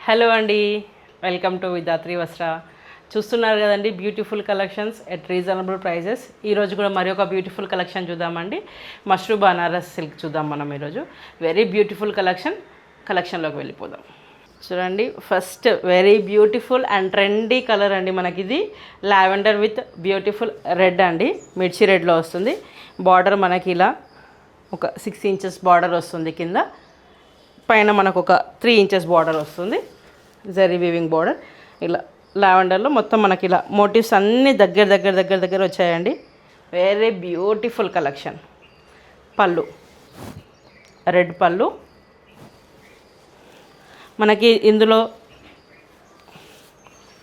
Hello అండి, welcome to Vidhatri వస్త్ర. చూస్తున్నారు కదండి, beautiful collections at reasonable prices. ఈరోజు కూడా మరి ఒక బ్యూటిఫుల్ కలెక్షన్ చూద్దామండి. మష్రూ బనారస్ సిల్క్ చూద్దాం మనం ఈరోజు. వెరీ బ్యూటిఫుల్ కలెక్షన్లోకి వెళ్ళిపోదాం. చూడండి, first very beautiful and trendy colour అండి. మనకి ఇది లావెండర్ విత్ బ్యూటిఫుల్ రెడ్ అండి, మిర్చి రెడ్లో వస్తుంది. బార్డర్ మనకి ఇలా ఒక 6 ఇంచెస్ బార్డర్ వస్తుంది. కింద పైన మనకు ఒక 3 ఇంచెస్ బార్డర్ వస్తుంది. Zari weaving border. ఇలా లావెండర్లో మొత్తం మనకి ఇలా మోటివ్స్ అన్నీ దగ్గర వచ్చాయండి. Very beautiful collection. పళ్ళు రెడ్ పళ్ళు. మనకి ఇందులో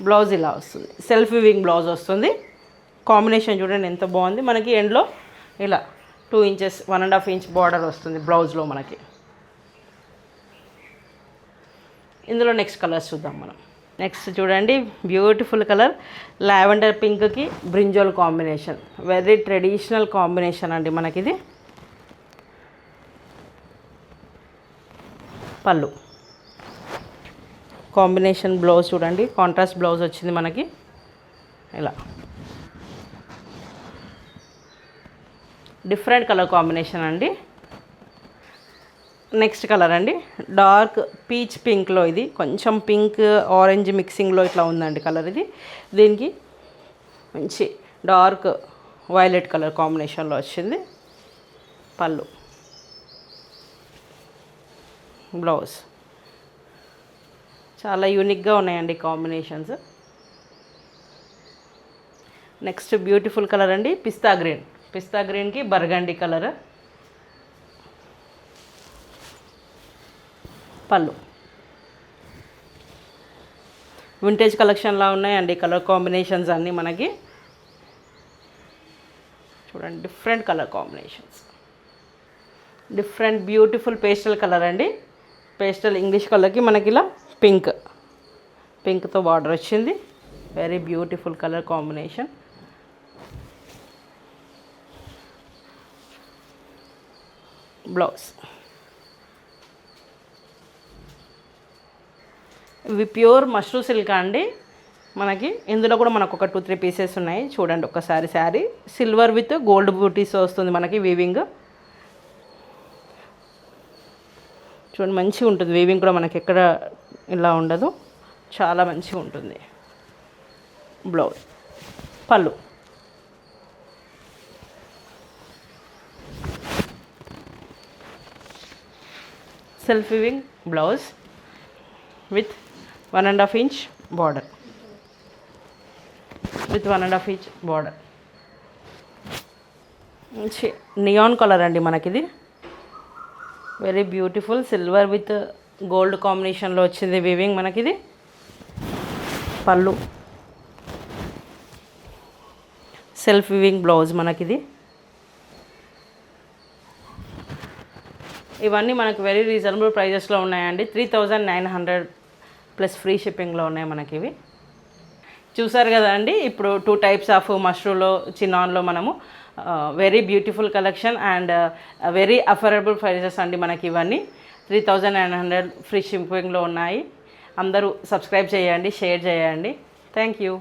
బ్లౌజ్ ఇలా వస్తుంది, సెల్ఫ్ వీవింగ్ బ్లౌజ్ వస్తుంది. కాంబినేషన్ చూడండి ఎంత బాగుంది. మనకి ఎండ్లో ఇలా 2 ఇంచెస్ 1.5 ఇంచ్ బార్డర్ వస్తుంది బ్లౌజ్లో మనకి. ఇందులో నెక్స్ట్ కలర్స్ చూద్దాం మనం. నెక్స్ట్ చూడండి, బ్యూటిఫుల్ కలర్ లావెండర్ పింక్కి brinjal combination. Very traditional combination అండి మనకిది. పళ్ళు కాంబినేషన్. బ్లౌజ్ చూడండి, కాంట్రాస్ట్ బ్లౌజ్ వచ్చింది మనకి ఇలా. డిఫరెంట్ కలర్ కాంబినేషన్ అండి. నెక్స్ట్ కలర్ అండి, డార్క్ పీచ్ పింక్లో. ఇది కొంచెం పింక్ ఆరెంజ్ మిక్సింగ్లో ఇట్లా ఉందండి కలర్ ఇది. దీనికి మంచి డార్క్ వైలెట్ కలర్ కాంబినేషన్లో వచ్చింది. పళ్ళు, బ్లౌజ్ చాలా యూనిక్గా ఉన్నాయండి కాంబినేషన్స్. నెక్స్ట్ బ్యూటిఫుల్ కలర్ అండి, పిస్తా గ్రీన్కి బర్గండి కలర్. పళ్ళు వింటేజ్ కలెక్షన్లా ఉన్నాయండి కలర్ కాంబినేషన్స్ అన్నీ మనకి. చూడండి, different colour combinations. Different beautiful pastel colour అండి. పేస్టల్ ఇంగ్లీష్ కలర్కి మనకి ఇలా పింక్తో బార్డర్ వచ్చింది. Very beautiful colour combination. Blouse. ఇవి ప్యూర్ మష్రూ సిల్క్ అండి మనకి. ఇందులో కూడా మనకు ఒక 2-3 పీసెస్ ఉన్నాయి. చూడండి ఒక్కసారి. శారీ సిల్వర్ విత్ గోల్డ్ బూటీస్ వస్తుంది మనకి వీవింగ్. చూడండి, మంచిగా ఉంటుంది వీవింగ్ కూడా మనకి. ఎక్కడ ఇలా ఉండదు, చాలా మంచిగా ఉంటుంది. బ్లౌజ్. పళ్ళు. Self weaving blouse with 1.5 inch border. మంచి నియాన్ కలర్ అండి మనకిది. Very beautiful silver with gold కాంబినేషన్లో వచ్చింది వీవింగ్ మనకిది. పళ్ళు, సెల్ఫ్ వీవింగ్ బ్లౌజ్ మనకిది. ఇవన్నీ మనకు వెరీ రీజనబుల్ ప్రైజెస్లో ఉన్నాయండి. 3,900 ప్లస్ ఫ్రీ షిప్పింగ్లో ఉన్నాయి మనకి ఇవి. చూసారు కదా అండి, ఇప్పుడు 2 టైప్స్ ఆఫ్ మష్రూలో చినాన్లో మనము very beautiful collection and very affordable prices అండి మనకి. ఇవన్నీ 3,900 ఫ్రీ షిప్పింగ్లో ఉన్నాయి. అందరూ సబ్స్క్రైబ్ చేయండి, షేర్ చేయండి. Thank you.